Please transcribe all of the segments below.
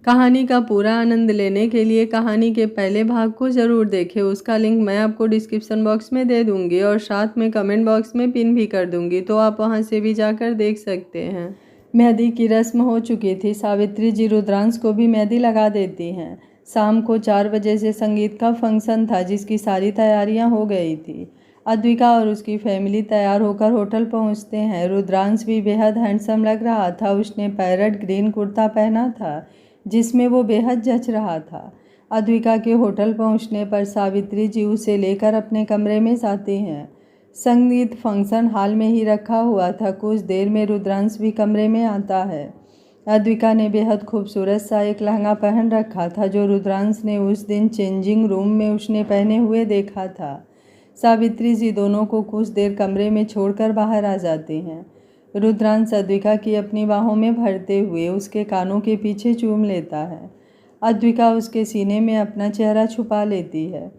कहानी का पूरा आनंद लेने के लिए कहानी के पहले भाग को ज़रूर देखें। उसका लिंक मैं आपको डिस्क्रिप्शन बॉक्स में दे दूंगी और साथ में कमेंट बॉक्स में पिन भी कर दूंगी, तो आप वहां से भी जाकर देख सकते हैं। मेहंदी की रस्म हो चुकी थी। सावित्री जी रुद्रांश को भी मेहंदी लगा देती हैं। शाम को 4 बजे से संगीत का फंक्शन था, जिसकी सारी तैयारियां हो गई थी। अद्विका और उसकी फैमिली तैयार होकर होटल पहुंचते हैं। रुद्रांश भी बेहद हैंडसम लग रहा था। उसने पैरेट ग्रीन कुर्ता पहना था, जिसमें वो बेहद जच रहा था। अद्विका के होटल पहुंचने पर सावित्री जी उसे लेकर अपने कमरे में जाती हैं। संगीत फंक्शन हॉल में ही रखा हुआ था। कुछ देर में रुद्रांश भी कमरे में आता है। अद्विका ने बेहद खूबसूरत सा एक लहंगा पहन रखा था, जो रुद्रांश ने उस दिन चेंजिंग रूम में उसने पहने हुए देखा था। सावित्री जी दोनों को कुछ देर कमरे में छोड़कर बाहर आ जाती हैं। रुद्रांश अद्विका की अपनी बाहों में भरते हुए उसके कानों के पीछे चूम लेता है। अद्विका उसके सीने में अपना चेहरा छुपा लेती है।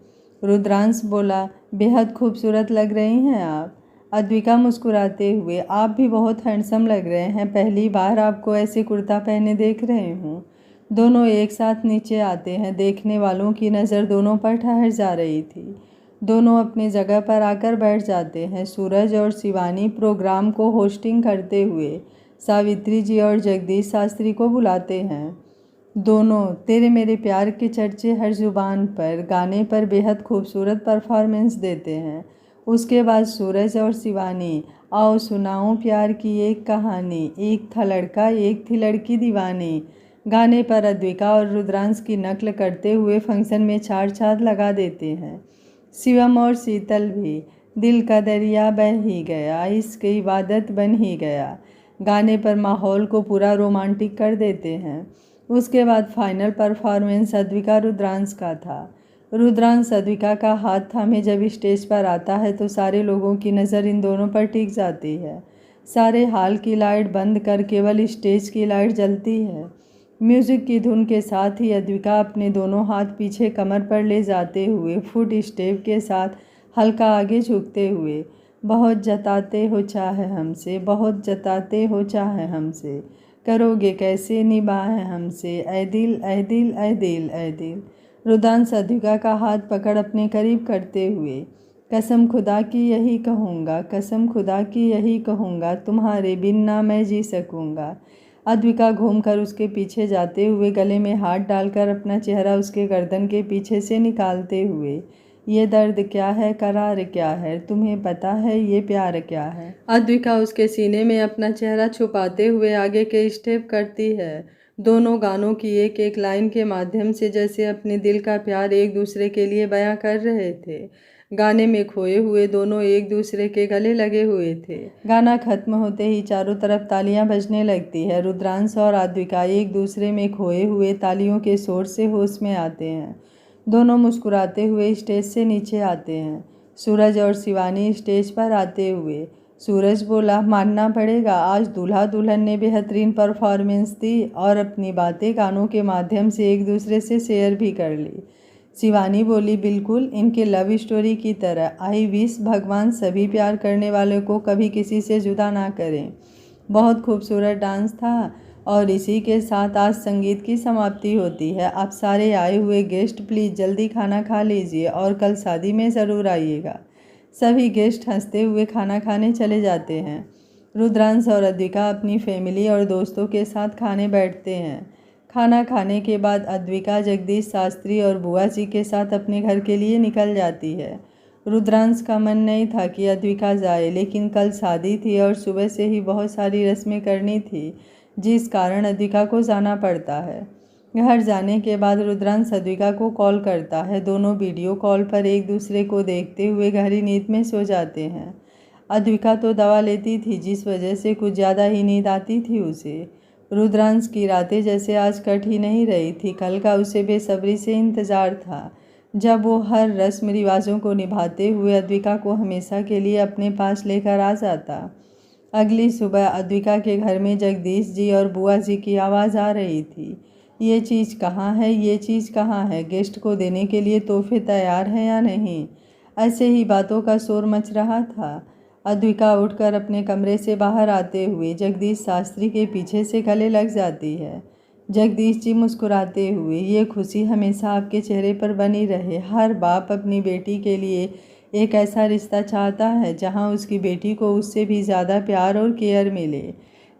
रुद्रांश बोला, बेहद खूबसूरत लग रही हैं आप। अद्विका मुस्कुराते हुए, आप भी बहुत हैंडसम लग रहे हैं। पहली बार आपको ऐसे कुर्ता पहने देख रहे हूँ। दोनों एक साथ नीचे आते हैं। देखने वालों की नज़र दोनों पर ठहर जा रही थी। दोनों अपनी जगह पर आकर बैठ जाते हैं। सूरज और शिवानी प्रोग्राम को होस्टिंग करते हुए सावित्री जी और जगदीश शास्त्री को बुलाते हैं। दोनों तेरे मेरे प्यार के चर्चे हर जुबान पर गाने पर बेहद खूबसूरत परफॉर्मेंस देते हैं। उसके बाद सूरज और शिवानी, आओ सुनाओ प्यार की एक कहानी, एक था लड़का एक थी लड़की दीवानी, गाने पर अद्विका और रुद्रांश की नकल करते हुए फंक्शन में चार चांद लगा देते हैं। शिवम और शीतल भी, दिल का दरिया बह ही गया, इश्क इबादत बन ही गया, गाने पर माहौल को पूरा रोमांटिक कर देते हैं। उसके बाद फाइनल परफॉर्मेंस अद्विका रुद्रांश का था। रुद्रांश अद्विका का हाथ थामे जब स्टेज पर आता है तो सारे लोगों की नज़र इन दोनों पर टिक जाती है। सारे हॉल की लाइट बंद कर केवल स्टेज की लाइट जलती है। म्यूजिक की धुन के साथ ही अद्विका अपने दोनों हाथ पीछे कमर पर ले जाते हुए फुट स्टेप के साथ हल्का आगे झुकते हुए, बहुत जताते हो चाहे हमसे, बहुत जताते हो चाहे हमसे, करोगे कैसे निभाए हमसे, ऐ दिल ऐ दिल ऐ दिल ऐ दिल। रुद्रांश अद्विका का हाथ पकड़ अपने करीब करते हुए, कसम खुदा की यही कहूँगा, कसम खुदा की यही कहूँगा, तुम्हारे बिन ना मैं जी सकूँगा। अद्विका घूमकर उसके पीछे जाते हुए गले में हाथ डालकर अपना चेहरा उसके गर्दन के पीछे से निकालते हुए, ये दर्द क्या है, करार क्या है, तुम्हें पता है ये प्यार क्या है। अद्विका उसके सीने में अपना चेहरा छुपाते हुए आगे के स्टेप करती है। दोनों गानों की एक एक लाइन के माध्यम से जैसे अपने दिल का प्यार एक दूसरे के लिए बयां कर रहे थे। गाने में खोए हुए दोनों एक दूसरे के गले लगे हुए थे। गाना खत्म होते ही चारों तरफ तालियां बजने लगती है। रुद्रांश और अद्विका एक दूसरे में खोए हुए तालियों के शोर से होश में आते हैं। दोनों मुस्कुराते हुए स्टेज से नीचे आते हैं। सूरज और शिवानी स्टेज पर आते हुए, सूरज बोला, मानना पड़ेगा आज दूल्हा दुल्हन ने बेहतरीन परफॉर्मेंस दी और अपनी बातें गानों के माध्यम से एक दूसरे से शेयर भी कर ली। शिवानी बोली, बिल्कुल इनके लव स्टोरी की तरह। आई विश भगवान सभी प्यार करने वालों को कभी किसी से जुदा ना करें। बहुत खूबसूरत डांस था और इसी के साथ आज संगीत की समाप्ति होती है। आप सारे आए हुए गेस्ट प्लीज़ जल्दी खाना खा लीजिए और कल शादी में ज़रूर आइएगा। सभी गेस्ट हंसते हुए खाना खाने चले जाते हैं। रुद्रांश और अद्विका अपनी फैमिली और दोस्तों के साथ खाने बैठते हैं। खाना खाने के बाद अद्विका जगदीश शास्त्री और बुआ जी के साथ अपने घर के लिए निकल जाती है। रुद्रांश का मन नहीं था कि अद्विका जाए, लेकिन कल शादी थी और सुबह से ही बहुत सारी रस्में करनी थी, जिस कारण अद्विका को जाना पड़ता है। घर जाने के बाद रुद्रांश अद्विका को कॉल करता है। दोनों वीडियो कॉल पर एक दूसरे को देखते हुए गहरी नींद में सो जाते हैं। अद्विका तो दवा लेती थी, जिस वजह से कुछ ज़्यादा ही नींद आती थी उसे। रुद्रांश की रातें जैसे आज कट ही नहीं रही थी। कल का उसे बेसब्री से इंतज़ार था, जब वो हर रस्म रिवाजों को निभाते हुए अद्विका को हमेशा के लिए अपने पास लेकर आ जाता। अगली सुबह अद्विका के घर में जगदीश जी और बुआ जी की आवाज़ आ रही थी, ये चीज़ कहाँ है, ये चीज़ कहाँ है, गेस्ट को देने के लिए तोहफे तैयार हैं या नहीं। ऐसे ही बातों का शोर मच रहा था। अद्विका उठकर अपने कमरे से बाहर आते हुए जगदीश शास्त्री के पीछे से गले लग जाती है। जगदीश जी मुस्कुराते हुए, ये खुशी हमेशा आपके चेहरे पर बनी रहे। हर बाप अपनी बेटी के लिए एक ऐसा रिश्ता चाहता है जहां उसकी बेटी को उससे भी ज़्यादा प्यार और केयर मिले।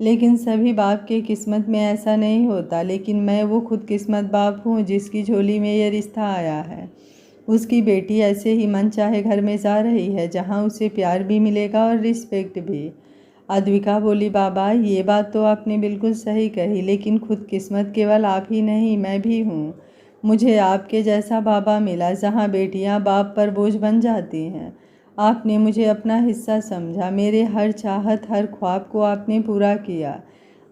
लेकिन सभी बाप के किस्मत में ऐसा नहीं होता। लेकिन मैं वो खुदकिस्मत बाप हूँ जिसकी झोली में ये रिश्ता आया है। उसकी बेटी ऐसे ही मन चाहे घर में जा रही है जहाँ उसे प्यार भी मिलेगा और रिस्पेक्ट भी। अद्विका बोली, बाबा ये बात तो आपने बिल्कुल सही कही, लेकिन खुदकिस्मत केवल आप ही नहीं, मैं भी हूँ। मुझे आपके जैसा बाबा मिला जहाँ बेटियाँ बाप पर बोझ बन जाती हैं। आपने मुझे अपना हिस्सा समझा। मेरे हर चाहत, हर ख्वाब को आपने पूरा किया।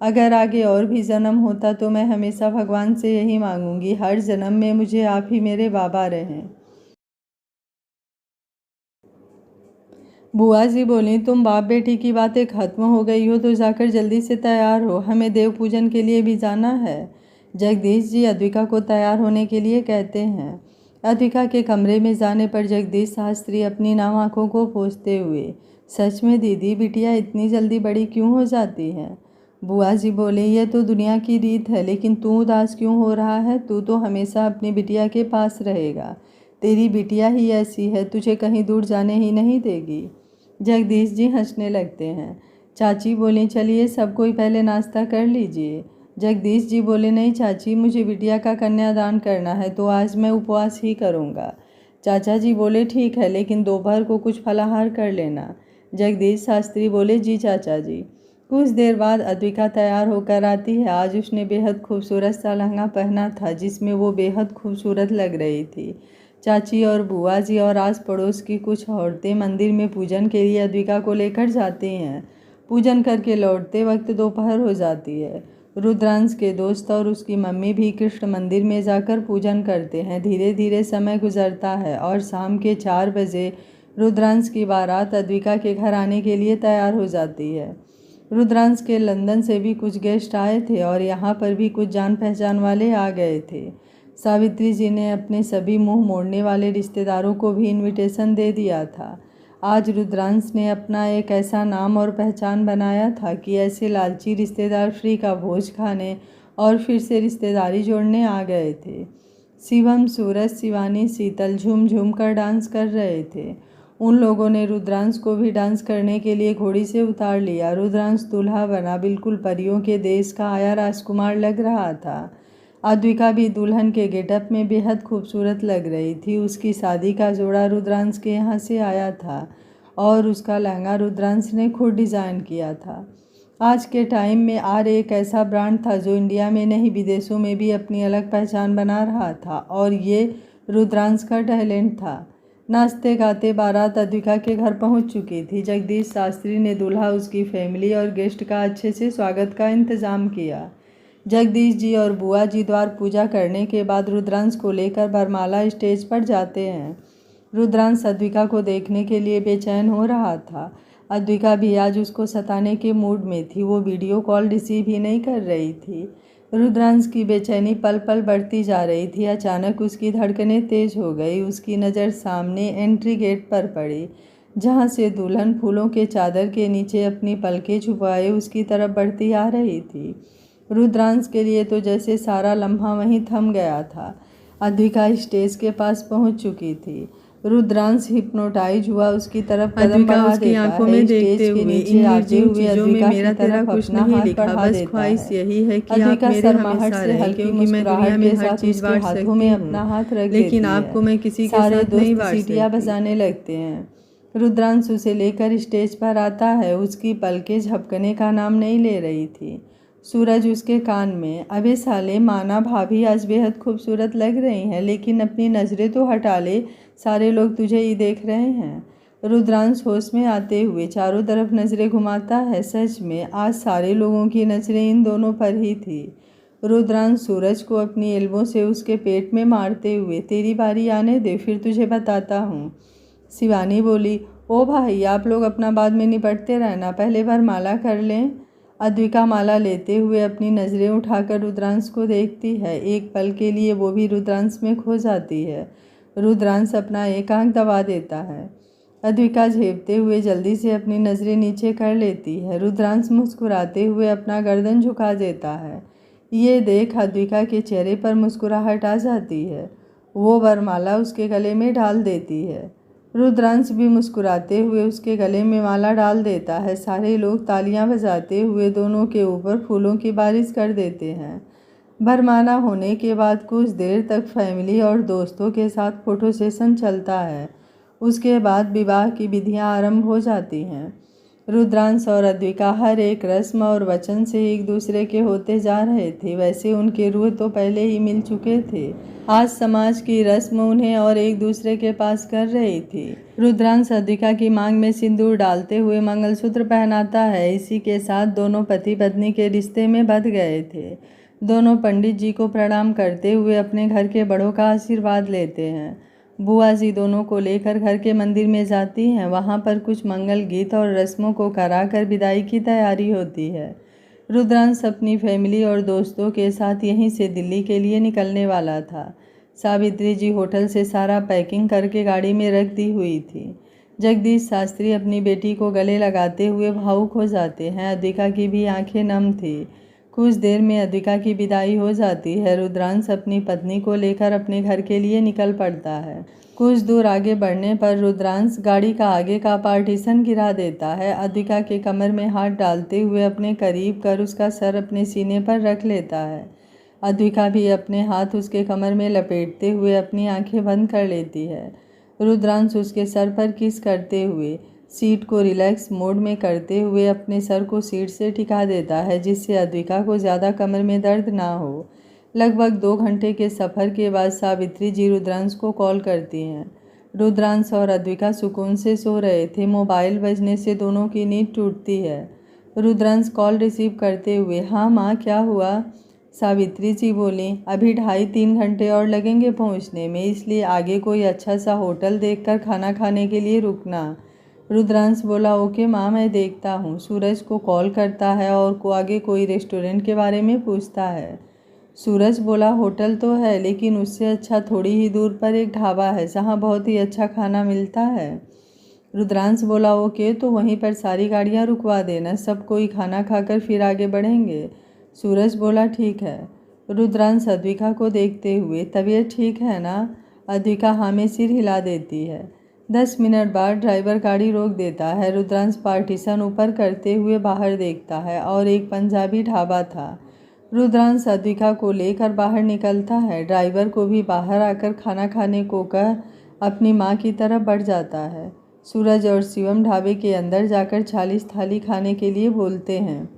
अगर आगे और भी जन्म होता तो मैं हमेशा भगवान से यही मांगूंगी, हर जन्म में मुझे आप ही मेरे बाबा रहें। बुआ जी बोली, तुम बाप बेटी की बातें खत्म हो गई हो तो जाकर जल्दी से तैयार हो, हमें देव पूजन के लिए भी जाना है। जगदीश जी अद्विका को तैयार होने के लिए कहते हैं। अद्विका के कमरे में जाने पर जगदीश शास्त्री अपनी नाम आँखों को पोंछते हुए, सच में दीदी बिटिया इतनी जल्दी बड़ी क्यों हो जाती हैं? बुआ जी बोले, यह तो दुनिया की रीत है, लेकिन तू उदास क्यों हो रहा है? तू तो हमेशा अपनी बिटिया के पास रहेगा। तेरी बिटिया ही ऐसी है, तुझे कहीं दूर जाने ही नहीं देगी। जगदीश जी हंसने लगते हैं। चाची बोली, चलिए सब कोई पहले नाश्ता कर लीजिए। जगदीश जी बोले, नहीं चाची, मुझे बिटिया का कन्यादान करना है तो आज मैं उपवास ही करूँगा। चाचा जी बोले, ठीक है, लेकिन दोपहर को कुछ फलाहार कर लेना। जगदीश शास्त्री बोले, जी चाचा जी। कुछ देर बाद अद्विका तैयार होकर आती है। आज उसने बेहद खूबसूरत सा लहंगा पहना था जिसमें वो बेहद खूबसूरत लग रही थी। चाची और बुआ जी और आस पड़ोस की कुछ औरतें मंदिर में पूजन के लिए अद्विका को लेकर जाती हैं। पूजन करके लौटते वक्त दोपहर हो जाती है। रुद्रांश के दोस्त और उसकी मम्मी भी कृष्ण मंदिर में जाकर पूजन करते हैं। धीरे धीरे समय गुजरता है और शाम के 4 बजे रुद्रांश की बारात अद्विका के घर आने के लिए तैयार हो जाती है। रुद्रांश के लंदन से भी कुछ गेस्ट आए थे और यहाँ पर भी कुछ जान पहचान वाले आ गए थे। सावित्री जी ने अपने सभी मुंह मोड़ने वाले रिश्तेदारों को भी इनविटेशन दे दिया था। आज रुद्रांश ने अपना एक ऐसा नाम और पहचान बनाया था कि ऐसे लालची रिश्तेदार फ्री का भोज खाने और फिर से रिश्तेदारी जोड़ने आ गए थे। शिवम, सूरज, शिवानी, शीतल झूम झूम कर डांस कर रहे थे। उन लोगों ने रुद्रांश को भी डांस करने के लिए घोड़ी से उतार लिया। रुद्रांश दूल्हा बना, बिल्कुल परियों के देश का आया राजकुमार लग रहा था। अद्विका भी दुल्हन के गेटअप में बेहद खूबसूरत लग रही थी। उसकी शादी का जोड़ा रुद्रांश के यहाँ से आया था और उसका लहंगा रुद्रांश ने खुद डिज़ाइन किया था। आज के टाइम में आर एक ऐसा ब्रांड था जो इंडिया में नहीं विदेशों में भी अपनी अलग पहचान बना रहा था और ये रुद्रांश का टैलेंट था। नाचते गाते बारात अद्विका के घर पहुंच चुकी थी। जगदीश शास्त्री ने दूल्हा, उसकी फैमिली और गेस्ट का अच्छे से स्वागत का इंतज़ाम किया। जगदीश जी और बुआ जी द्वार पूजा करने के बाद रुद्रांश को लेकर बरमाला स्टेज पर जाते हैं। रुद्रांश अद्विका को देखने के लिए बेचैन हो रहा था। अद्विका भी आज उसको सताने के मूड में थी। वो वीडियो कॉल रिसीव ही नहीं कर रही थी। रुद्रांश की बेचैनी पल पल बढ़ती जा रही थी। अचानक उसकी धड़कनें तेज हो गई। उसकी नज़र सामने एंट्री गेट पर पड़ी, जहाँ से दुल्हन फूलों के चादर के नीचे अपनी पलकें छुपाए उसकी तरफ बढ़ती आ रही थी। रुद्रांश के लिए तो जैसे सारा लम्हा वहीं थम गया था। अद्विका स्टेज के पास पहुंच चुकी थी। रुद्रांश हिप्नोटाइज हुआ उसकी तरफ कदम बढ़ा देता आंखों है। में स्टेज देखते के हुए, नीचे इन आते निर्जीव हुए चीजों में अद्विका मेरा की तेरा तरफ कुछ अपना नहीं हाथ लिखा। बढ़ा बस देता ख्वाहिश है। यही है कि आप अद्विका मेरे शर्माहट हमेशा से रहें, हल्की क्योंकि मैं दुनिया मुस्कुराहट में के हर साथ चीज़ उसके बांट हाथों सकती में हूँ, अपना हाथ रख लेकिन देती है। आपको मैं किसी के सारे साथ नहीं दोस्त बांट सीटियाँ सकती। बजाने लगते हैं। रुद्रांश उसे लेकर स्टेज पर आता है। उसकी पलकें झपकने का नाम नहीं ले रही थी। सूरज उसके कान में, अबे साले, माना भाभी आज बेहद खूबसूरत लग रही हैं, लेकिन अपनी नज़रें तो हटा ले, सारे लोग तुझे ही देख रहे हैं। रुद्रांश होश में आते हुए चारों तरफ नज़रें घुमाता है। सच में आज सारे लोगों की नज़रें इन दोनों पर ही थी। रुद्रांश सूरज को अपनी एल्बों से उसके पेट में मारते हुए, तेरी बारी आने दे, फिर तुझे बताता हूँ। शिवानी बोली, ओ भाई, आप लोग अपना बाद में निपटते रहना, पहले वरमाला कर लें। अद्विका माला लेते हुए अपनी नज़रें उठाकर रुद्रांश को देखती है। एक पल के लिए वो भी रुद्रांश में खो जाती है। रुद्रांश अपना एक आंख दबा देता है। अद्विका झेपते हुए जल्दी से अपनी नज़रें नीचे कर लेती है। रुद्रांश मुस्कुराते हुए अपना गर्दन झुका देता है। ये देख अद्विका के चेहरे पर मुस्कुराहट आ जाती है। वो वरमाला उसके गले में डाल देती है। रुद्रांश भी मुस्कुराते हुए उसके गले में माला डाल देता है। सारे लोग तालियां बजाते हुए दोनों के ऊपर फूलों की बारिश कर देते हैं। वरमाला होने के बाद कुछ देर तक फैमिली और दोस्तों के साथ फोटो सेशन चलता है। उसके बाद विवाह की विधियां आरंभ हो जाती हैं। रुद्रांश और अद्विका हर एक रस्म और वचन से एक दूसरे के होते जा रहे थे। वैसे उनके रूह तो पहले ही मिल चुके थे। आज समाज की रस्म उन्हें और एक दूसरे के पास कर रही थी। रुद्रांश अद्विका की मांग में सिंदूर डालते हुए मंगलसूत्र पहनाता है। इसी के साथ दोनों पति पत्नी के रिश्ते में बंध गए थे। दोनों पंडित जी को प्रणाम करते हुए अपने घर के बड़ों का आशीर्वाद लेते हैं। बुआ जी दोनों को लेकर घर के मंदिर में जाती हैं। वहाँ पर कुछ मंगल गीत और रस्मों को कराकर विदाई की तैयारी होती है। रुद्रांश अपनी फैमिली और दोस्तों के साथ यहीं से दिल्ली के लिए निकलने वाला था। सावित्री जी होटल से सारा पैकिंग करके गाड़ी में रख दी हुई थी। जगदीश शास्त्री अपनी बेटी को गले लगाते हुए भावुक हो जाते हैं। अद्विका की भी आंखें नम थी। कुछ देर में अद्विका की विदाई हो जाती है। रुद्रांश अपनी पत्नी को लेकर अपने घर के लिए निकल पड़ता है। कुछ दूर आगे बढ़ने पर रुद्रांश गाड़ी का आगे का पार्टीशन गिरा देता है। अद्विका के कमर में हाथ डालते हुए अपने करीब कर उसका सर अपने सीने पर रख लेता है। अद्विका भी अपने हाथ उसके कमर में लपेटते हुए अपनी आंखें बंद कर लेती है। रुद्रांश उसके सर पर किस करते हुए सीट को रिलैक्स मोड में करते हुए अपने सर को सीट से टिका देता है, जिससे अद्विका को ज़्यादा कमर में दर्द ना हो। लगभग 2 घंटे के सफ़र के बाद सावित्री जी रुद्रांश को कॉल करती हैं। रुद्रांश और अद्विका सुकून से सो रहे थे। मोबाइल बजने से दोनों की नींद टूटती है। रुद्रांश कॉल रिसीव करते हुए, हाँ माँ, क्या हुआ? सावित्री जी बोली, अभी 2.5-3 घंटे और लगेंगे पहुँचने में, इसलिए आगे कोई अच्छा सा होटल देखकर खाना खाने के लिए रुकना। रुद्रांश बोला, ओके माँ, मैं देखता हूँ। सूरज को कॉल करता है और आगे कोई रेस्टोरेंट के बारे में पूछता है। सूरज बोला, होटल तो है, लेकिन उससे अच्छा थोड़ी ही दूर पर एक ढाबा है जहाँ बहुत ही अच्छा खाना मिलता है। रुद्रांश बोला, ओके, तो वहीं पर सारी गाड़ियाँ रुकवा देना, सब कोई खाना खाकर फिर आगे बढ़ेंगे। सूरज बोला, ठीक है। रुद्रांश अद्विका को देखते हुए, तबीयत ठीक है ना? अद्विका हाँ में सिर हिला देती है। 10 मिनट बाद ड्राइवर गाड़ी रोक देता है। रुद्रांश पार्टीशन ऊपर करते हुए बाहर देखता है और एक पंजाबी ढाबा था। रुद्रांश अद्विका को लेकर बाहर निकलता है। ड्राइवर को भी बाहर आकर खाना खाने को कह अपनी माँ की तरफ बढ़ जाता है। सूरज और शिवम ढाबे के अंदर जाकर 40 थाली खाने के लिए बोलते हैं।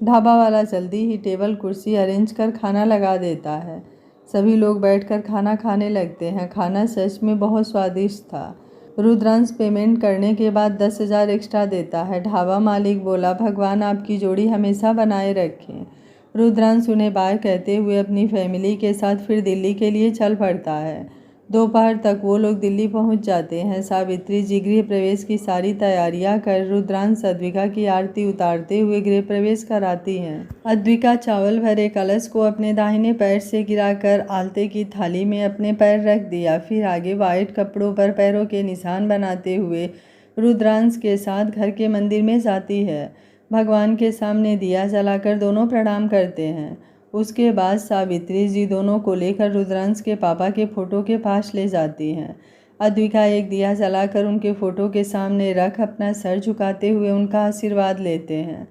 ढाबा वाला जल्दी ही टेबल कुर्सी अरेंज कर खाना लगा देता है। सभी लोग बैठकर खाना खाने लगते हैं। खाना सच में बहुत स्वादिष्ट था। रुद्रांश पेमेंट करने के बाद 10,000 एक्स्ट्रा देता है। ढाबा मालिक बोला, भगवान आपकी जोड़ी हमेशा बनाए रखें। रुद्रांश उन्हें बाय कहते हुए अपनी फैमिली के साथ फिर दिल्ली के लिए चल पड़ता है। दोपहर तक वो लोग दिल्ली पहुंच जाते हैं। सावित्री जी गृह प्रवेश की सारी तैयारियां कर रुद्रांश अद्विका की आरती उतारते हुए गृह प्रवेश कराती हैं। अद्विका चावल भरे कलश को अपने दाहिने पैर से गिराकर आलते की थाली में अपने पैर रख दिया। फिर आगे वाइट कपड़ों पर पैरों के निशान बनाते हुए रुद्रांश के साथ घर के मंदिर में जाती है। भगवान के सामने दिया जलाकर दोनों प्रणाम करते हैं। उसके बाद सावित्री जी दोनों को लेकर रुद्रांश के पापा के फोटो के पास ले जाती हैं। अद्विका एक दिया जलाकर उनके फोटो के सामने रख अपना सर झुकाते हुए उनका आशीर्वाद लेते हैं।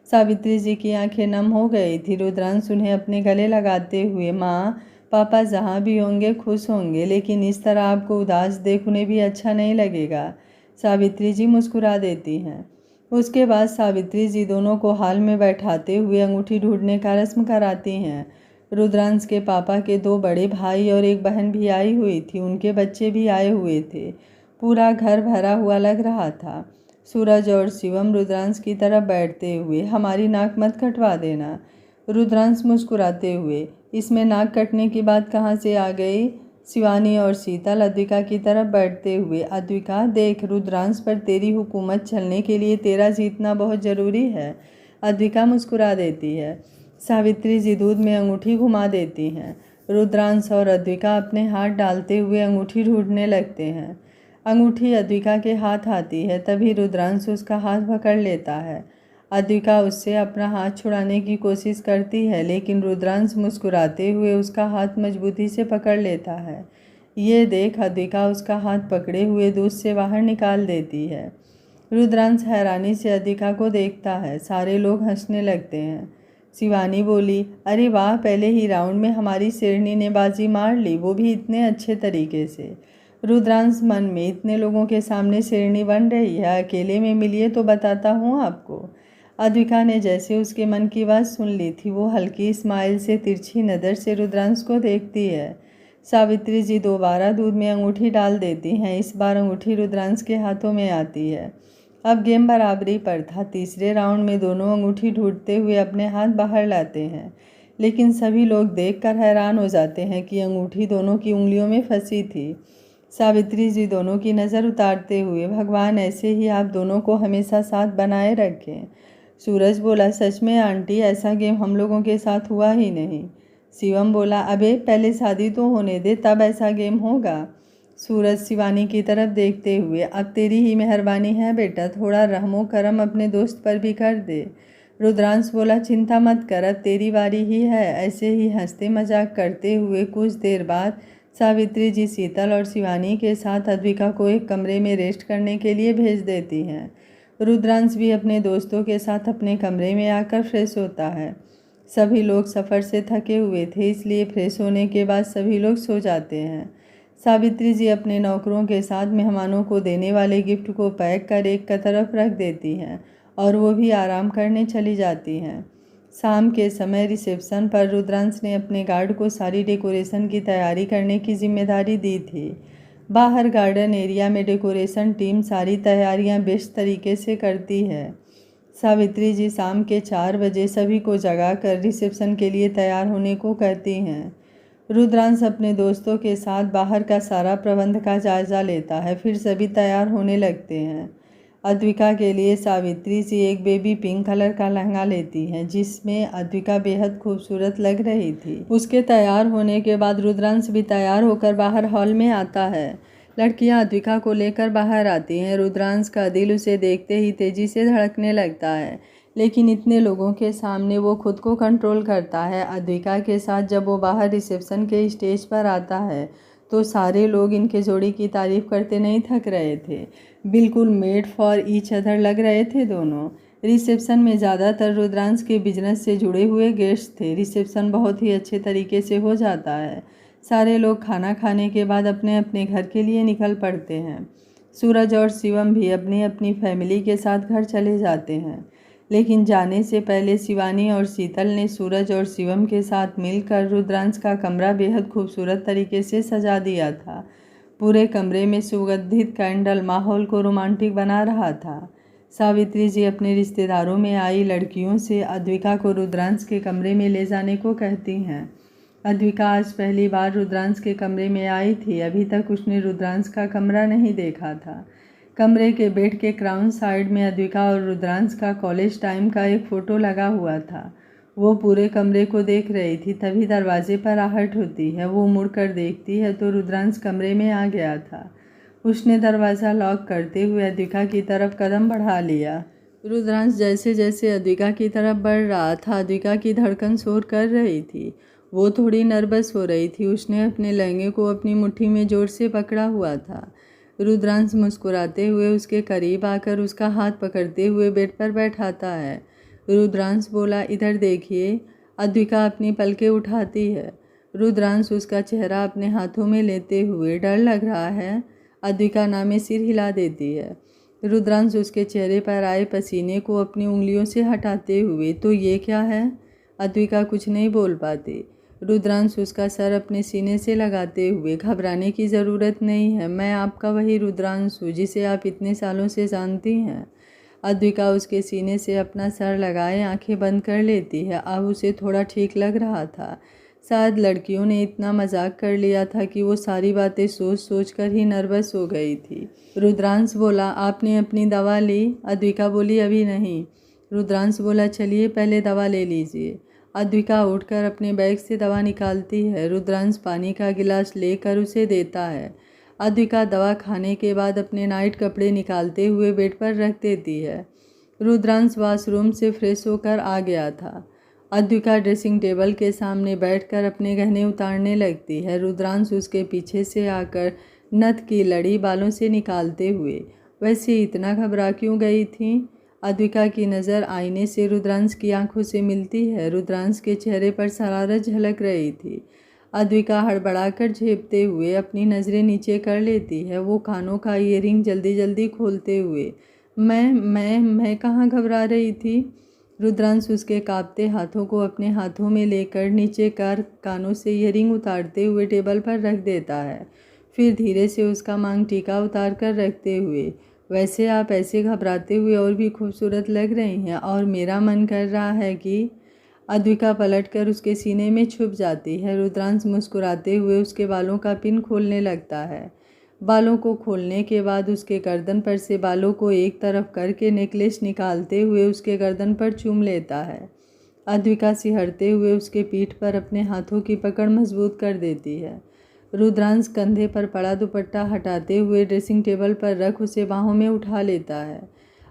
सावित्री जी की आंखें नम हो गई थी। रुद्रांश उन्हें अपने गले लगाते हुए, माँ, पापा जहाँ भी होंगे खुश होंगे, लेकिन इस तरह आपको उदास देख उन्हें भी अच्छा नहीं लगेगा। सावित्री जी मुस्कुरा देती हैं। उसके बाद सावित्री जी दोनों को हॉल में बैठाते हुए अंगूठी ढूंढने का रस्म कराती हैं। रुद्रांश के पापा के 2 बड़े भाई और एक बहन भी आई हुई थी। उनके बच्चे भी आए हुए थे। पूरा घर भरा हुआ लग रहा था। सूरज और शिवम रुद्रांश की तरफ बैठते हुए, हमारी नाक मत कटवा देना। रुद्रांश मुस्कुराते हुए, इसमें नाक कटने की बात कहाँ से आ गई? शिवानी और शीतल अद्विका की तरफ बैठते हुए, अद्विका देख, रुद्रांश पर तेरी हुकूमत चलने के लिए तेरा जीतना बहुत ज़रूरी है। अद्विका मुस्कुरा देती है। सावित्री जी दूध में अंगूठी घुमा देती हैं। रुद्रांश और अद्विका अपने हाथ डालते हुए अंगूठी ढूंढने लगते हैं। अंगूठी अद्विका के हाथ आती है। तभी रुद्रांश उसका हाथ पकड़ लेता है। अद्विका उससे अपना हाथ छुड़ाने की कोशिश करती है, लेकिन रुद्रांश मुस्कुराते हुए उसका हाथ मजबूती से पकड़ लेता है। ये देख अद्विका उसका हाथ पकड़े हुए दूध से बाहर निकाल देती है। रुद्रांश हैरानी से अद्विका को देखता है। सारे लोग हंसने लगते हैं। शिवानी बोली, अरे वाह, पहले ही राउंड में हमारी शेरनी ने बाजी मार ली, वो भी इतने अच्छे तरीके से। रुद्रांश मन में, इतने लोगों के सामने शेरनी बन रही है, अकेले में मिलिए तो बताता हूँ आपको। अद्विका ने जैसे उसके मन की बात सुन ली थी, वो हल्की स्माइल से तिरछी नज़र से रुद्रांश को देखती है। सावित्री जी दोबारा दूध में अंगूठी डाल देती हैं। इस बार अंगूठी रुद्रांश के हाथों में आती है। अब गेम बराबरी पर था। तीसरे राउंड में दोनों अंगूठी ढूंढते हुए अपने हाथ बाहर लाते हैं, लेकिन सभी लोग देखकर हैरान हो जाते हैं कि अंगूठी दोनों की उंगलियों में फंसी थी। सावित्री जी दोनों की नज़र उतारते हुए, भगवान ऐसे ही आप दोनों को हमेशा साथ बनाए रखें। सूरज बोला, सच में आंटी, ऐसा गेम हम लोगों के साथ हुआ ही नहीं। शिवम बोला, अबे पहले शादी तो होने दे, तब ऐसा गेम होगा। सूरज शिवानी की तरफ देखते हुए, अब तेरी ही मेहरबानी है बेटा, थोड़ा रहमो करम अपने दोस्त पर भी कर दे। रुद्रांश बोला, चिंता मत कर, अब तेरी बारी ही है। ऐसे ही हंसते मजाक करते हुए कुछ देर बाद सावित्री जी शीतल और शिवानी के साथ अद्विका को एक कमरे में रेस्ट करने के लिए भेज देती हैं। रुद्रांश भी अपने दोस्तों के साथ अपने कमरे में आकर फ्रेश होता है। सभी लोग सफ़र से थके हुए थे, इसलिए फ्रेश होने के बाद सभी लोग सो जाते हैं। सावित्री जी अपने नौकरों के साथ मेहमानों को देने वाले गिफ्ट को पैक कर एक तरफ रख देती हैं और वो भी आराम करने चली जाती हैं। शाम के समय रिसेप्शन पर रुद्रांश ने अपने गार्ड को सारी डेकोरेशन की तैयारी करने की जिम्मेदारी दी थी। बाहर गार्डन एरिया में डेकोरेशन टीम सारी तैयारियां बेस्ट तरीके से करती है। सावित्री जी शाम के 4 बजे सभी को जगाकर रिसेप्शन के लिए तैयार होने को कहती हैं। रुद्रांश अपने दोस्तों के साथ बाहर का सारा प्रबंध का जायजा लेता है, फिर सभी तैयार होने लगते हैं। अद्विका के लिए सावित्री जी एक बेबी पिंक कलर का लहंगा लेती हैं, जिसमें अद्विका बेहद खूबसूरत लग रही थी। उसके तैयार होने के बाद रुद्रांश भी तैयार होकर बाहर हॉल में आता है। लड़कियां अद्विका को लेकर बाहर आती हैं। रुद्रांश का दिल उसे देखते ही तेजी से धड़कने लगता है, लेकिन इतने लोगों के सामने वो खुद को कंट्रोल करता है। अद्विका के साथ जब वो बाहर रिसेप्शन के स्टेज पर आता है तो सारे लोग इनके जोड़ी की तारीफ करते नहीं थक रहे थे। बिल्कुल मेड फॉर ईच अदर लग रहे थे दोनों। रिसेप्शन में ज़्यादातर रुद्रांश के बिजनेस से जुड़े हुए गेस्ट थे। रिसेप्शन बहुत ही अच्छे तरीके से हो जाता है। सारे लोग खाना खाने के बाद अपने अपने घर के लिए निकल पड़ते हैं। सूरज और शिवम भी अपनी अपनी फैमिली के साथ घर चले जाते हैं, लेकिन जाने से पहले शिवानी और शीतल ने सूरज और शिवम के साथ मिलकर रुद्रांश का कमरा बेहद खूबसूरत तरीके से सजा दिया था। पूरे कमरे में सुगंधित कैंडल माहौल को रोमांटिक बना रहा था। सावित्री जी अपने रिश्तेदारों में आई लड़कियों से अद्विका को रुद्रांश के कमरे में ले जाने को कहती हैं। अद्विका आज पहली बार रुद्रांश के कमरे में आई थी। अभी तक उसने रुद्रांश का कमरा नहीं देखा था। कमरे के बेड के क्राउन साइड में अद्विका और रुद्रांश का कॉलेज टाइम का एक फ़ोटो लगा हुआ था। वो पूरे कमरे को देख रही थी, तभी दरवाजे पर आहट होती है। वो मुड़कर देखती है तो रुद्रांश कमरे में आ गया था। उसने दरवाज़ा लॉक करते हुए अद्विका की तरफ कदम बढ़ा लिया। रुद्रांश जैसे जैसे अद्विका की तरफ बढ़ रहा था, अद्विका की धड़कन शोर कर रही थी। वो थोड़ी नर्वस हो रही थी। उसने अपने लहंगे को अपनी मुट्ठी में जोर से पकड़ा हुआ था। रुद्रांश मुस्कुराते हुए उसके करीब आकर उसका हाथ पकड़ते हुए बेड पर बैठाता है। रुद्रांश बोला, इधर देखिए। अद्विका अपनी पलकें उठाती है। रुद्रांश उसका चेहरा अपने हाथों में लेते हुए, डर लग रहा है? अद्विका नामे सिर हिला देती है। रुद्रांश उसके चेहरे पर आए पसीने को अपनी उंगलियों से हटाते हुए, तो ये क्या है? अद्विका कुछ नहीं बोल पाती। रुद्रांश उसका सर अपने सीने से लगाते हुए, घबराने की ज़रूरत नहीं है, मैं आपका वही रुद्रांश हूँ जिसे आप इतने सालों से जानती हैं। अद्विका उसके सीने से अपना सर लगाए आंखें बंद कर लेती है। अब उसे थोड़ा ठीक लग रहा था। शायद लड़कियों ने इतना मजाक कर लिया था कि वो सारी बातें सोच सोच कर ही नर्वस हो गई थी। रुद्रांश बोला, आपने अपनी दवा ली? अद्विका बोली, अभी नहीं। रुद्रांश बोला, चलिए पहले दवा ले लीजिए। अद्विका उठकर अपने बैग से दवा निकालती है। रुद्रांश पानी का गिलास लेकर उसे देता है। अद्विका दवा खाने के बाद अपने नाइट कपड़े निकालते हुए बेड पर रख देती है। रुद्रांश वॉशरूम से फ्रेश होकर आ गया था। अद्विका ड्रेसिंग टेबल के सामने बैठकर अपने गहने उतारने लगती है। रुद्रांश उसके पीछे से आकर नथ की लड़ी बालों से निकालते हुए, वैसे इतना घबरा क्यों गई थी? अद्विका की नज़र आईने से रुद्रांश की आंखों से मिलती है। रुद्रांश के चेहरे पर शरारत झलक रही थी। अद्विका हड़बड़ाकर झेपते हुए अपनी नज़रें नीचे कर लेती है। वो कानों का ईयरिंग जल्दी जल्दी खोलते हुए, मैं कहाँ घबरा रही थी? रुद्रांश उसके कांपते हाथों को अपने हाथों में लेकर नीचे कर कानों से ईयरिंग उतारते हुए टेबल पर रख देता है। फिर धीरे से उसका मांग टीका उतार कर रखते हुए, वैसे आप ऐसे घबराते हुए और भी खूबसूरत लग रही हैं और मेरा मन कर रहा है कि। अद्विका पलटकर उसके सीने में छुप जाती है। रुद्रांश मुस्कुराते हुए उसके बालों का पिन खोलने लगता है। बालों को खोलने के बाद उसके गर्दन पर से बालों को एक तरफ करके नेकलेस निकालते हुए उसके गर्दन पर चूम लेता है। अद्विका सिहरते हुए उसके पीठ पर अपने हाथों की पकड़ मजबूत कर देती है। रुद्रांश कंधे पर पड़ा दुपट्टा हटाते हुए ड्रेसिंग टेबल पर रख उसे बाहों में उठा लेता है।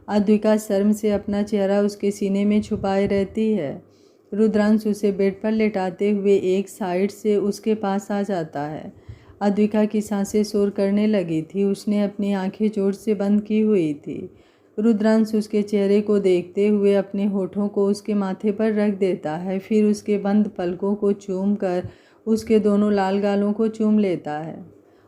अद्विका शर्म से अपना चेहरा उसके सीने में छुपाए रहती है। रुद्रांश उसे बेड पर लेटाते हुए एक साइड से उसके पास आ जाता है। अद्विका की सांसें शोर करने लगी थी। उसने अपनी आंखें जोर से बंद की हुई थी। रुद्रांश उसके चेहरे को देखते हुए अपने होठों को उसके माथे पर रख देता है। फिर उसके बंद पलकों को चूम कर उसके दोनों लाल गालों को चूम लेता है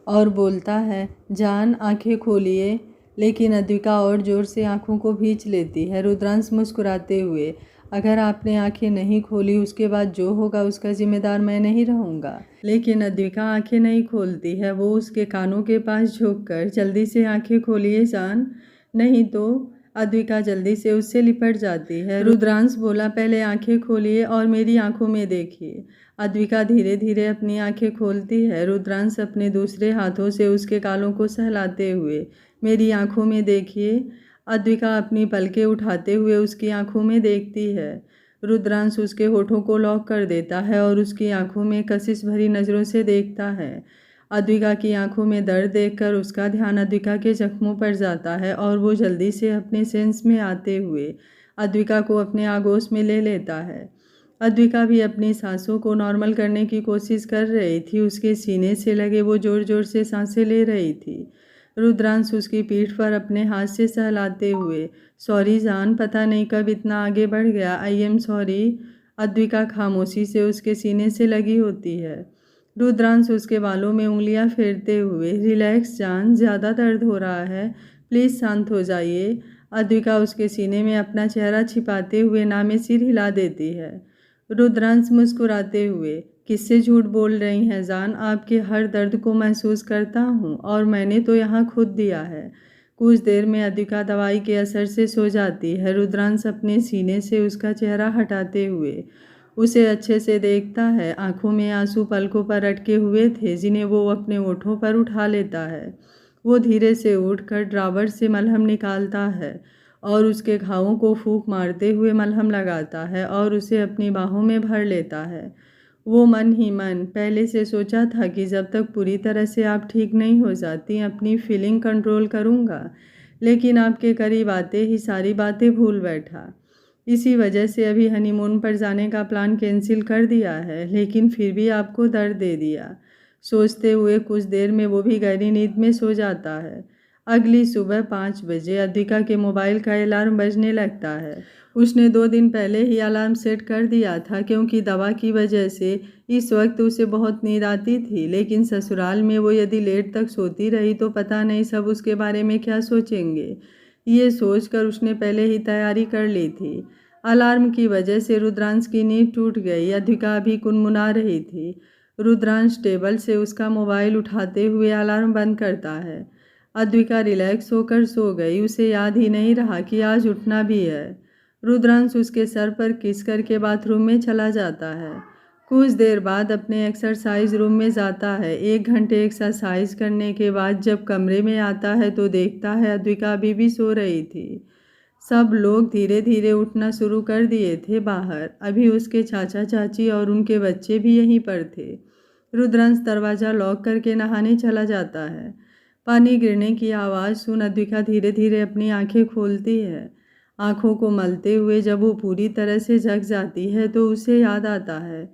और बोलता है, जान आंखें खोलिए। लेकिन अद्विका और जोर से आंखों को भींच लेती है। रुद्रांश मुस्कुराते हुए, अगर आपने आंखें नहीं खोली उसके बाद जो होगा उसका जिम्मेदार मैं नहीं रहूँगा। लेकिन अद्विका आंखें नहीं खोलती है। वो उसके कानों के पास झुककर, जल्दी से आंखें खोलिए जान, नहीं तो। अद्विका जल्दी से उससे लिपट जाती है। रुद्रांश बोला, पहले आंखें खोलिए और मेरी आंखों में देखिए। अद्विका धीरे धीरे अपनी आंखें खोलती है। रुद्रांश अपने दूसरे हाथों से उसके गालों को सहलाते हुए, मेरी आंखों में देखिए। अद्विका अपनी पलकें उठाते हुए उसकी आंखों में देखती है। रुद्रांश उसके होठों को लॉक कर देता है और उसकी आंखों में कशिश भरी नज़रों से देखता है। अद्विका की आंखों में दर्द देखकर उसका ध्यान अद्विका के जख्मों पर जाता है और वो जल्दी से अपने सेंस में आते हुए अद्विका को अपने आगोश में ले लेता है। अद्विका भी अपनी सांसों को नॉर्मल करने की कोशिश कर रही थी। उसके सीने से लगे वो जोर जोर से सांसें ले रही थी। रुद्रांश उसकी पीठ पर अपने हाथ से सहलाते हुए, सॉरी जान, पता नहीं कब इतना आगे बढ़ गया, आई एम सॉरी। अद्विका खामोशी से उसके सीने से लगी होती है। रुद्रांश उसके बालों में उंगलियां फेरते हुए, रिलैक्स जान, ज़्यादा दर्द हो रहा है, प्लीज़ शांत हो जाइए। अद्विका उसके सीने में अपना चेहरा छिपाते हुए नामे सिर हिला देती है। रुद्रांश मुस्कुराते हुए, किससे झूठ बोल रही हैं जान, आपके हर दर्द को महसूस करता हूँ और मैंने तो यहाँ खुद दिया है। कुछ देर में अद्विका दवाई के असर से सो जाती है। रुद्रांश अपने सीने से उसका चेहरा हटाते हुए उसे अच्छे से देखता है। आंखों में आंसू पलकों पर अटके हुए थे जिन्हें वो अपने होठों पर उठा लेता है। वो धीरे से उठकर ड्रावर से मलहम निकालता है और उसके घावों को फूंक मारते हुए मलहम लगाता है और उसे अपनी बाहों में भर लेता है। वो मन ही मन पहले से सोचा था कि जब तक पूरी तरह से आप ठीक नहीं हो जाती अपनी फीलिंग कंट्रोल करूँगा, लेकिन आपके करीब आते ही सारी बातें भूल बैठा। इसी वजह से अभी हनीमून पर जाने का प्लान कैंसिल कर दिया है, लेकिन फिर भी आपको दर्द दे दिया। सोचते हुए कुछ देर में वो भी गहरी नींद में सो जाता है। अगली सुबह 5 बजे अद्विका के मोबाइल का अलार्म बजने लगता है। उसने 2 दिन पहले ही अलार्म सेट कर दिया था क्योंकि दवा की वजह से इस वक्त उसे बहुत नींद आती थी, लेकिन ससुराल में वो यदि लेट तक सोती रही तो पता नहीं सब उसके बारे में क्या सोचेंगे। ये सोचकर उसने पहले ही तैयारी कर ली थी। अलार्म की वजह से रुद्रांश की नींद टूट गई। अद्विका भी कुनमुना रही थी। रुद्रांश टेबल से उसका मोबाइल उठाते हुए अलार्म बंद करता है। अद्विका रिलैक्स होकर सो गई। उसे याद ही नहीं रहा कि आज उठना भी है। रुद्रांश उसके सर पर किस करके बाथरूम में चला जाता है। कुछ देर बाद अपने एक्सरसाइज रूम में जाता है। 1 घंटे एक्सरसाइज करने के बाद जब कमरे में आता है तो देखता है अद्विका अभी भी सो रही थी। सब लोग धीरे धीरे उठना शुरू कर दिए थे बाहर। अभी उसके चाचा चाची और उनके बच्चे भी यहीं पर थे। रुद्रांश दरवाज़ा लॉक करके नहाने चला जाता है। पानी गिरने की आवाज़ सुन अद्विका धीरे धीरे अपनी आंखें खोलती है। आंखों को मलते हुए जब वो पूरी तरह से जग जाती है तो उसे याद आता है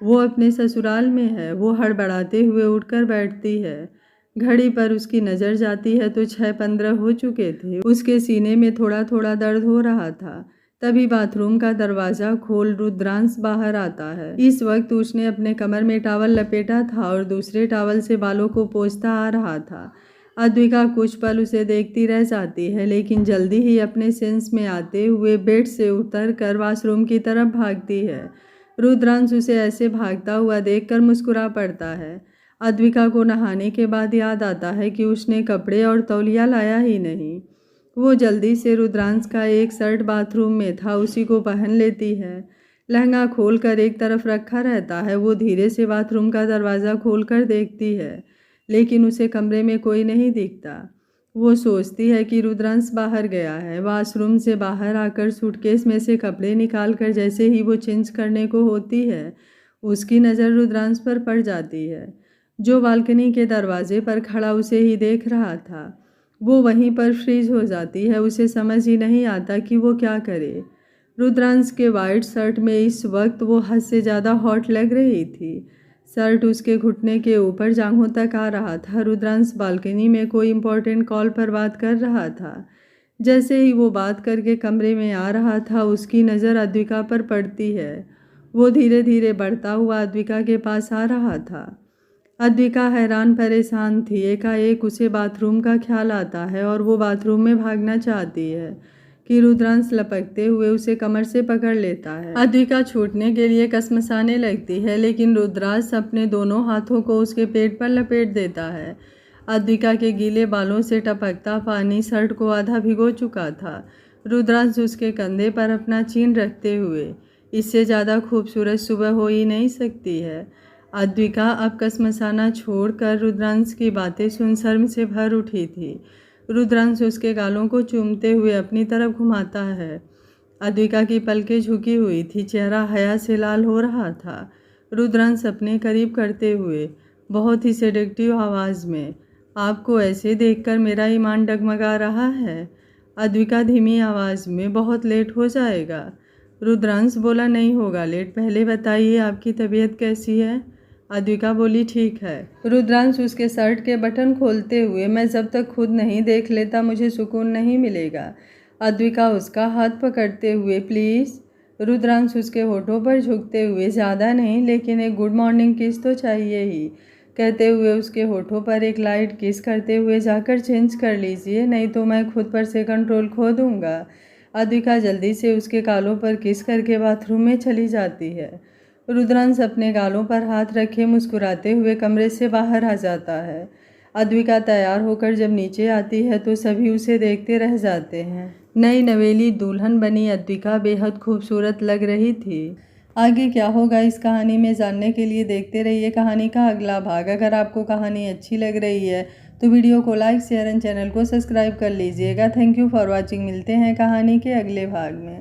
वो अपने ससुराल में है। वो हड़बड़ाते हुए उठकर बैठती है। घड़ी पर उसकी नज़र जाती है तो 6:15 हो चुके थे। उसके सीने में थोड़ा थोड़ा दर्द हो रहा था। तभी बाथरूम का दरवाज़ा खोल रुद्रांश बाहर आता है। इस वक्त उसने अपने कमर में टॉवल लपेटा था और दूसरे टॉवल से बालों को पोंछता आ रहा था। अद्विका कुछ पल उसे देखती रह जाती है, लेकिन जल्दी ही अपने सेंस में आते हुए बेड से उतरकर वॉशरूम की तरफ भागती है। रुद्रांश उसे ऐसे भागता हुआ देखकर मुस्कुरा पड़ता है। अद्विका को नहाने के बाद याद आता है कि उसने कपड़े और तौलिया लाया ही नहीं। वो जल्दी से रुद्रांश का एक शर्ट बाथरूम में था, उसी को पहन लेती है। लहंगा खोलकर एक तरफ रखा रहता है। वो धीरे से बाथरूम का दरवाज़ा खोलकर देखती है, लेकिन उसे कमरे में कोई नहीं दिखता। वो सोचती है कि रुद्रांश बाहर गया है। वॉशरूम से बाहर आकर सूटकेस में से कपड़े निकालकर जैसे ही वो चेंज करने को होती है, उसकी नज़र रुद्रांश पर पड़ जाती है, जो बालकनी के दरवाजे पर खड़ा उसे ही देख रहा था। वो वहीं पर फ्रीज हो जाती है। उसे समझ ही नहीं आता कि वो क्या करे। रुद्रांश के वाइट शर्ट में इस वक्त वो हद से ज़्यादा हॉट लग रही थी। शर्ट उसके घुटने के ऊपर जांघों तक आ रहा था। रुद्रांश बालकनी में कोई इम्पोर्टेंट कॉल पर बात कर रहा था। जैसे ही वो बात करके कमरे में आ रहा था, उसकी नज़र अद्विका पर पड़ती है। वो धीरे धीरे बढ़ता हुआ अद्विका के पास आ रहा था। अद्विका हैरान परेशान थी। एकाएक उसे बाथरूम का ख्याल आता है और वो बाथरूम में भागना चाहती है कि रुद्रांश लपकते हुए उसे कमर से पकड़ लेता है। अद्विका छूटने के लिए कसमसाने लगती है, लेकिन रुद्रांश अपने दोनों हाथों को उसके पेट पर लपेट देता है। अद्विका के गीले बालों से टपकता पानी शर्ट को आधा भिगो चुका था। रुद्रांश उसके कंधे पर अपना चीन रखते हुए, इससे ज़्यादा खूबसूरत सुबह हो ही नहीं सकती है। अद्विका अब कसमसाना छोड़कर रुद्रांश की बातें सुन शर्म से भर उठी थी। रुद्रांश उसके गालों को चूमते हुए अपनी तरफ घुमाता है। अद्विका की पलकें झुकी हुई थी, चेहरा हया से लाल हो रहा था। रुद्रांश अपने करीब करते हुए बहुत ही सेडेक्टिव आवाज़ में, आपको ऐसे देखकर मेरा ईमान डगमगा रहा है। अद्विका धीमी आवाज़ में, बहुत लेट हो जाएगा। रुद्रांश बोला, नहीं होगा लेट, पहले बताइए आपकी तबीयत कैसी है। अद्विका बोली, ठीक है। रुद्रांश उसके शर्ट के बटन खोलते हुए, मैं जब तक खुद नहीं देख लेता मुझे सुकून नहीं मिलेगा। अद्विका उसका हाथ पकड़ते हुए, प्लीज़। रुद्रांश उसके होठों पर झुकते हुए, ज़्यादा नहीं लेकिन एक गुड मॉर्निंग किस तो चाहिए ही, कहते हुए उसके होठों पर एक लाइट किस करते हुए, जाकर चेंज कर लीजिए, नहीं तो मैं खुद पर से कंट्रोल खो दूंगा। अद्विका जल्दी से उसके गालों पर किस करके बाथरूम में चली जाती है। रुद्रांश अपने गालों पर हाथ रखे मुस्कुराते हुए कमरे से बाहर आ जाता है। अद्विका तैयार होकर जब नीचे आती है तो सभी उसे देखते रह जाते हैं। नई नवेली दुल्हन बनी अद्विका बेहद खूबसूरत लग रही थी। आगे क्या होगा इस कहानी में जानने के लिए देखते रहिए कहानी का अगला भाग। अगर आपको कहानी अच्छी लग रही है तो वीडियो को लाइक, शेयर एंड चैनल को सब्सक्राइब कर लीजिएगा। Thank you for watching. मिलते हैं कहानी के अगले भाग में।